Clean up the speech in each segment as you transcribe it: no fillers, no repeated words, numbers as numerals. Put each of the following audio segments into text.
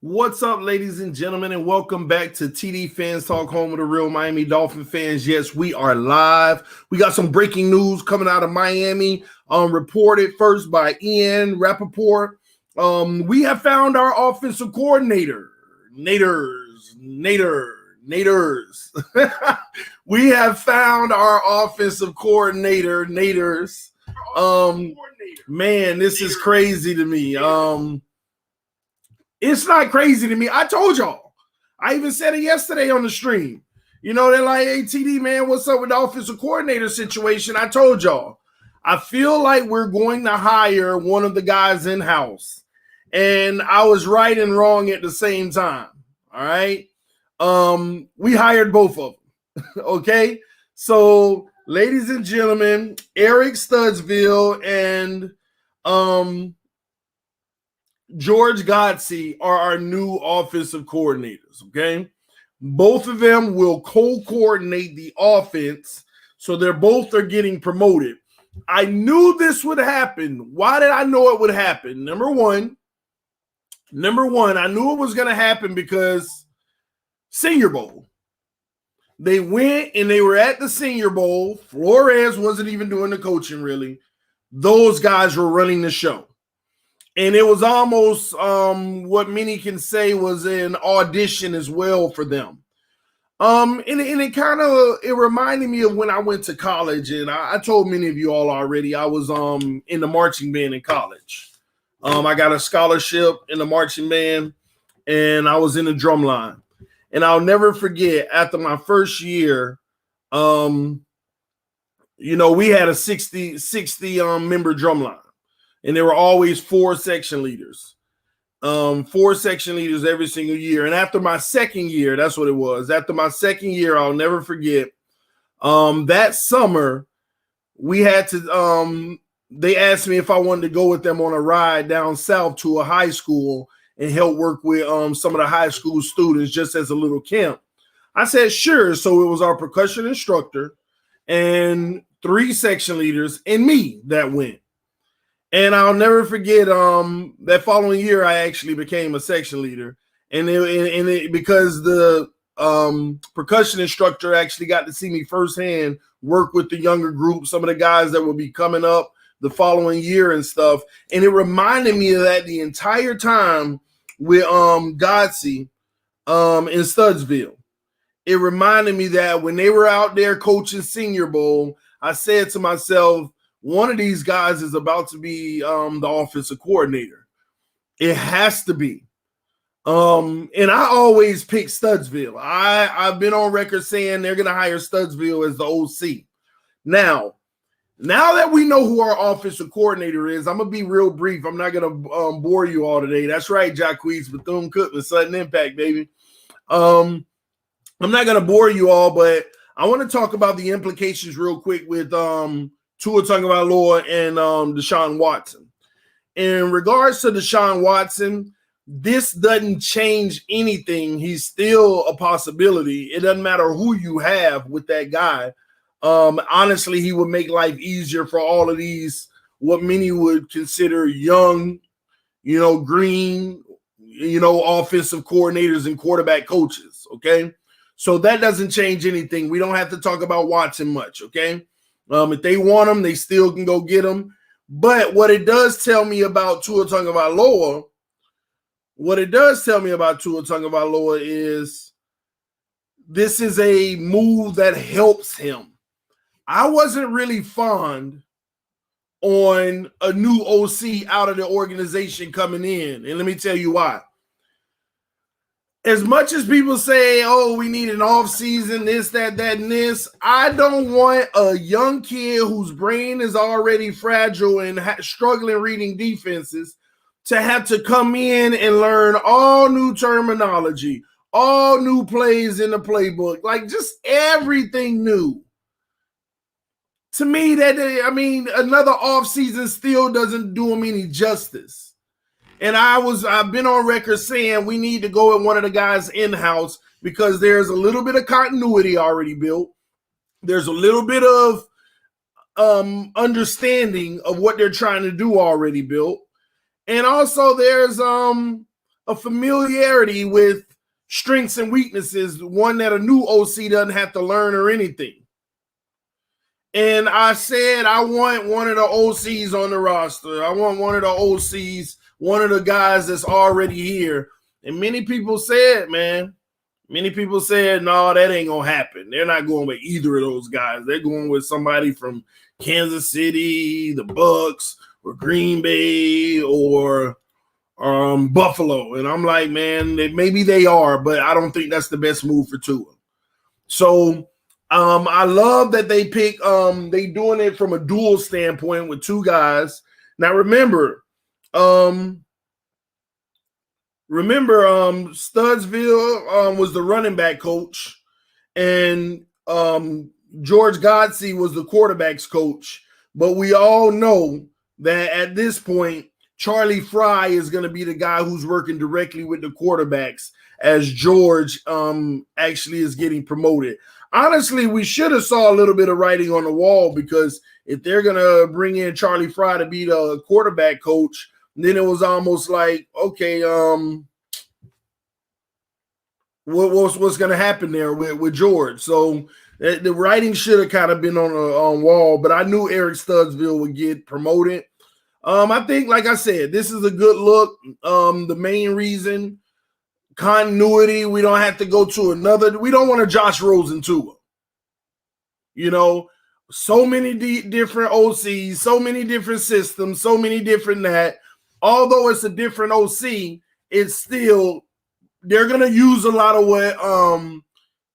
What's up, ladies and gentlemen, and welcome back to TDPHINSTALK, home of the real Miami Dolphin fans. Yes, we are live. We got some breaking news coming out of Miami, reported first by Ian Rappaport. We have found our offensive coordinator. Naders. We have found our offensive coordinator, Naders. Man, this is crazy to me. It's not crazy to me. I told y'all. I even said it yesterday on the stream. You know, they're like, hey, TD, man, what's up with the offensive coordinator situation? I told y'all. I feel like we're going to hire one of the guys in-house. And I was right and wrong at the same time. All right? We hired both of them. Okay? So, ladies and gentlemen, Eric Studsville and George Godsey are our new offensive coordinators, okay? Both of them will co-coordinate the offense, so they're both are getting promoted. I knew this would happen. Why did I know it would happen? Number one, I knew it was going to happen because Senior Bowl. They went and they were at the Senior Bowl. Flores wasn't even doing the coaching, really. Those guys were running the show. And it was almost what many can say was an audition as well for them. And it kind of, it reminded me of when I went to college. And I told many of you all already, I was in the marching band in college. I got a scholarship in the marching band, and I was in the drum line. And I'll never forget, after my first year, you know, we had a 60 member drum line. And there were always four section leaders every single year. And after my second year, that's what it was. After my second year, I'll never forget, that summer, we had to, they asked me if I wanted to go with them on a ride down south to a high school and help work with some of the high school students just as a little camp. I said, sure. So it was our percussion instructor and 3 section leaders and me that went. And I'll never forget that following year, I actually became a section leader. And because the percussion instructor actually got to see me firsthand work with the younger group, some of the guys that would be coming up the following year and stuff. And it reminded me of that the entire time with Godsey in Studsville. It reminded me that when they were out there coaching Senior Bowl, I said to myself, one of these guys is about to be the offensive coordinator. It has to be. And I always pick Studsville. I've been on record saying they're going to hire Studsville as the OC. Now that we know who our offensive coordinator is, I'm going to be real brief. I'm not going to bore you all today. That's right, Jacquees, Bethune-Cookman, sudden impact, baby. I'm not going to bore you all, but I want to talk about the implications real quick with Tua Tagovailoa and Deshaun Watson. In regards to Deshaun Watson, this doesn't change anything. He's still a possibility. It doesn't matter who you have with that guy. Honestly, he would make life easier for all of these, what many would consider young, green, offensive coordinators and quarterback coaches, okay? So that doesn't change anything. We don't have to talk about Watson much, okay? If they want him, they still can go get him. But what it does tell me about Tua Tagovailoa, is this is a move that helps him. I wasn't really fond on a new OC out of the organization coming in. And let me tell you why. As much as people say, oh, we need an offseason, this, that, and this, I don't want a young kid whose brain is already fragile and struggling reading defenses to have to come in and learn all new terminology, all new plays in the playbook, like just everything new. To me, another offseason still doesn't do him any justice. And I've been on record saying we need to go with one of the guys in-house because there's a little bit of continuity already built. There's a little bit of understanding of what they're trying to do already built. And also there's a familiarity with strengths and weaknesses, one that a new OC doesn't have to learn or anything. And I said, I want one of the OCs on the roster. I want one of the OCs, one of the guys that's already here. And many people said, no, that ain't going to happen. They're not going with either of those guys. They're going with somebody from Kansas City, the Bucks, or Green Bay, or Buffalo. And I'm like, man, maybe they are, but I don't think that's the best move for Tua. So I love that they pick they doing it from a dual standpoint with two guys. Now remember Studsville was the running back coach, and George Godsey was the quarterback's coach. But we all know that at this point, Charlie Fry is going to be the guy who's working directly with the quarterbacks as George actually is getting promoted. Honestly, we should have saw a little bit of writing on the wall, because if they're going to bring in Charlie Fry to be the quarterback coach, then it was almost like, okay, what's going to happen there with George? So the writing should have kind of been on wall, but I knew Eric Studsville would get promoted. I think, like I said, this is a good look. The main reason, continuity. We don't have to go to another. We don't want a Josh Rosen Tua. You know, so many different OCs, so many different systems, so many different that. Although it's a different OC, it's still, they're going to use a lot of what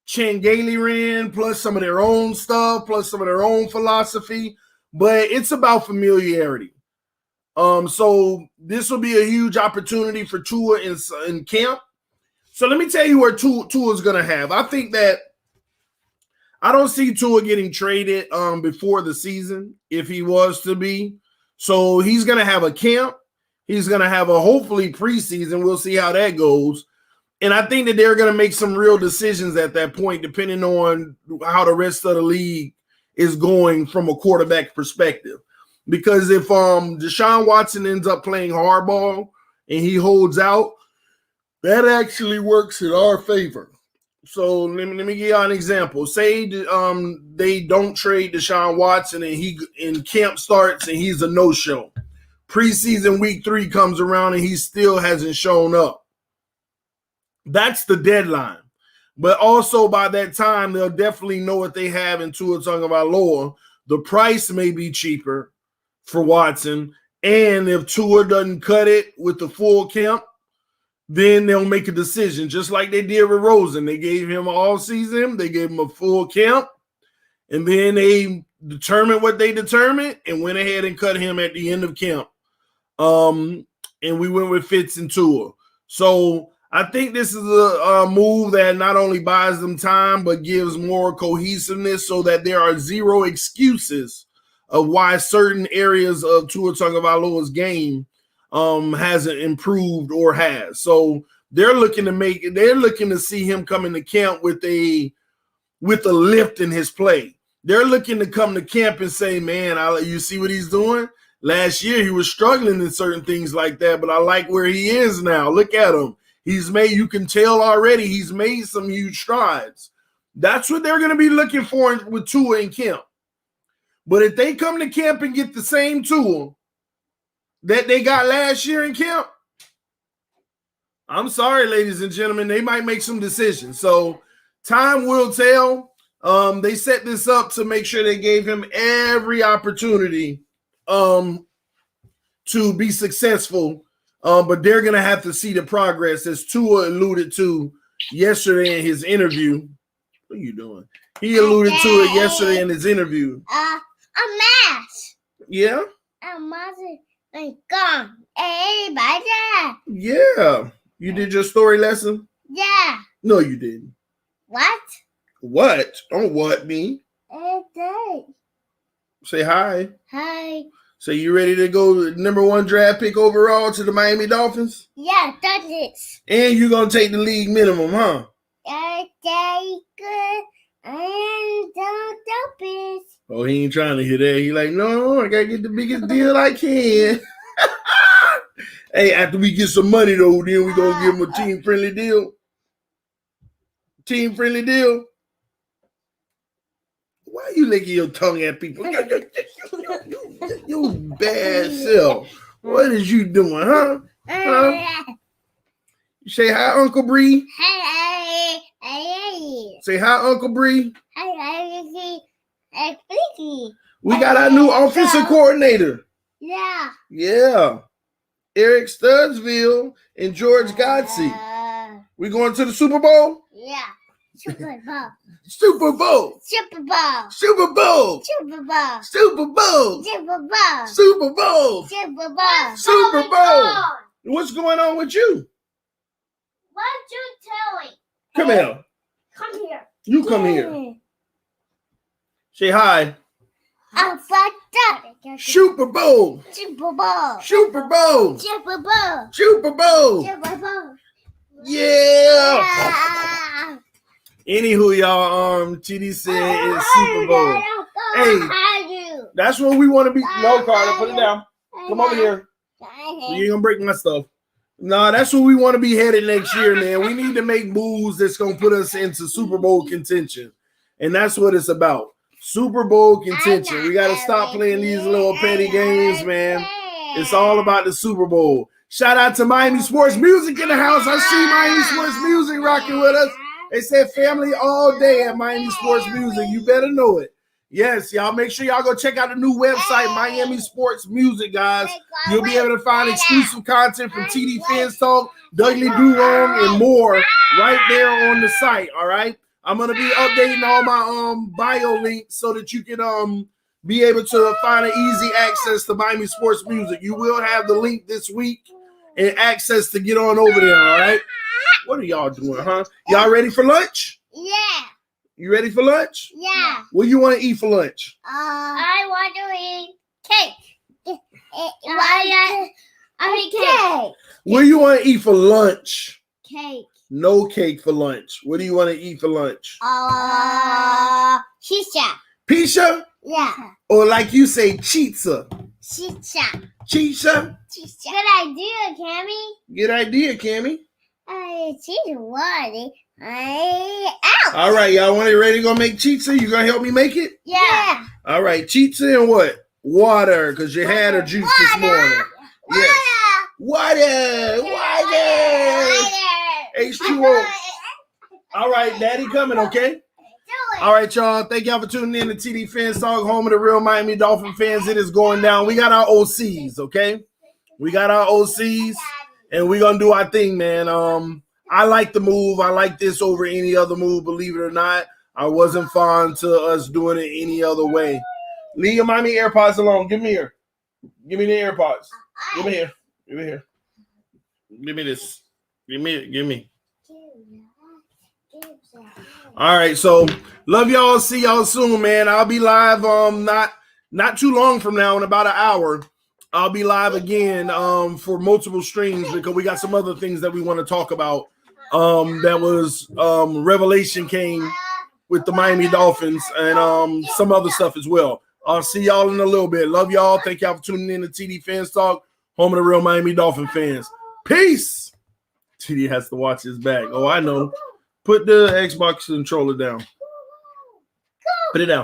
Chan Gailey ran, plus some of their own stuff, plus some of their own philosophy. But it's about familiarity. So this will be a huge opportunity for Tua in camp. So let me tell you where Tua is going to have. I think that I don't see Tua getting traded before the season if he was to be. So he's going to have a camp. He's going to have a hopefully preseason. We'll see how that goes. And I think that they're going to make some real decisions at that point, depending on how the rest of the league is going from a quarterback perspective. Because if Deshaun Watson ends up playing hardball and he holds out, that actually works in our favor. So let me give you an example. Say they don't trade Deshaun Watson and camp starts and he's a no-show. Preseason week 3 comes around and he still hasn't shown up. That's the deadline. But also by that time, they'll definitely know what they have in Tua Tagovailoa. The price may be cheaper for Watson. And if Tua doesn't cut it with the full camp, then they'll make a decision, just like they did with Rosen. They gave him all season. They gave him a full camp. And then they determined what they determined and went ahead and cut him at the end of camp. And we went with Fitz and Tua. So I think this is a move that not only buys them time, but gives more cohesiveness so that there are zero excuses of why certain areas of Tua Tagovailoa's game hasn't improved or has. So they're looking to see him come into camp with a lift in his play. They're looking to come to camp and say, man, you see what he's doing? Last year he was struggling in certain things like that, but I like where he is now. Look at him. You can tell already he's made some huge strides. That's what they're going to be looking for with Tua in camp. But if they come to camp and get the same Tua that they got last year in camp, I'm sorry, ladies and gentlemen, they might make some decisions. So time will tell. They set this up to make sure they gave him every opportunity to be successful. But they're going to have to see the progress, as Tua alluded to yesterday in his interview. What are you doing? He alluded to it yesterday in his interview. A mess. Yeah? A mess. Gone. Everybody. Yeah. You did your story lesson? Yeah. No, you didn't. What? What? Don't what me. Okay. Say hi. Hi. So you ready to go #1 draft pick overall to the Miami Dolphins? Yeah, that's it. And you're going to take the league minimum, huh? Okay, good. And the Dolphins. Oh, he ain't trying to hear that. He like, no, I got to get the biggest deal I can. Hey, after we get some money though, then we gonna give him a team-friendly deal. Team-friendly deal. Why are you licking your tongue at people? You bad self. What is you doing, huh? You say hi, Uncle Bree. Say hi, Uncle Bree. We got our new offensive coordinator. Yeah. Yeah. Eric Studsville and George Godsey. We going to the Super Bowl? Yeah. Super Bowl. Super Bowl. Super Bowl. Super Bowl. Super Bowl. Super Bowl. Super Bowl. Super Bowl. Super Bowl. Super Bowl. What's going on with you? What you telling? Come here. Come here. You come here. Say hi. I'm fucked up. Super Bowl. Super Bowl. Super Bowl. Super Bowl. Super Bowl. Super Bowl. Yeah. Yeah. Anywho, y'all, TD said it's Super Bowl. Hey. That's what we want to be. No, Carter, put it down. Come over here. You ain't gonna break my stuff. Nah, that's where we want to be headed next year, man. We need to make moves that's gonna put us into Super Bowl contention, and that's what it's about. Super Bowl contention. We gotta stop playing these little petty games, man. It's all about the Super Bowl. Shout out to Miami Sports Music in the house. I see Miami Sports Music rocking with us. They said family all day at Miami Sports Music. You better know it. Yes, y'all make sure y'all go check out the new website, Miami Sports Music, guys. You'll be able to find exclusive content from TDPHINSTALK, Dudley Durong, and more right there on the site, all right? I'm going to be updating all my bio links so that you can be able to find an easy access to Miami Sports Music. You will have the link this week and access to get on over there, all right? What are y'all doing, huh? Y'all ready for lunch? Yeah. You ready for lunch? Yeah. What do you want to eat for lunch? I want to eat cake. I eat cake. What do you want to eat for lunch? Cake. No cake for lunch. What do you want to eat for lunch? Shisha. Pizza? Yeah. Or like you say, chizza? Shisha. Chizza? Good idea, Cammy. Good idea, Cammy. She's worthy. All right, y'all want it ready to go make chizza? You gonna help me make it? Yeah. All right, chizza and what? Water, because you had a juice this morning. Yes. Water. H2O. All right, Daddy coming, okay? All right, y'all. Thank y'all for tuning in to TDPHINSTALK, home of the real Miami Dolphin fans. It is going down. We got our OCs, okay? We got our OCs, and we're going to do our thing, man. I like the move. I like this over any other move, believe it or not. I wasn't fond to us doing it any other way. Leave your Miami AirPods alone. Give me here. Give me the AirPods. Give me here. Give me here. Give me this. Give me. All right, so love y'all. See y'all soon, man. I'll be live not too long from now, in about an hour. I'll be live again for multiple streams because we got some other things that we want to talk about. That was revelation came with the Miami Dolphins and some other stuff as well. I'll see y'all in a little bit. Love y'all. Thank y'all for tuning in to TDPHINSTALK, home of the real Miami Dolphin fans. Peace. TD has to watch his back. Oh, I know. Put the Xbox controller down. Put it down.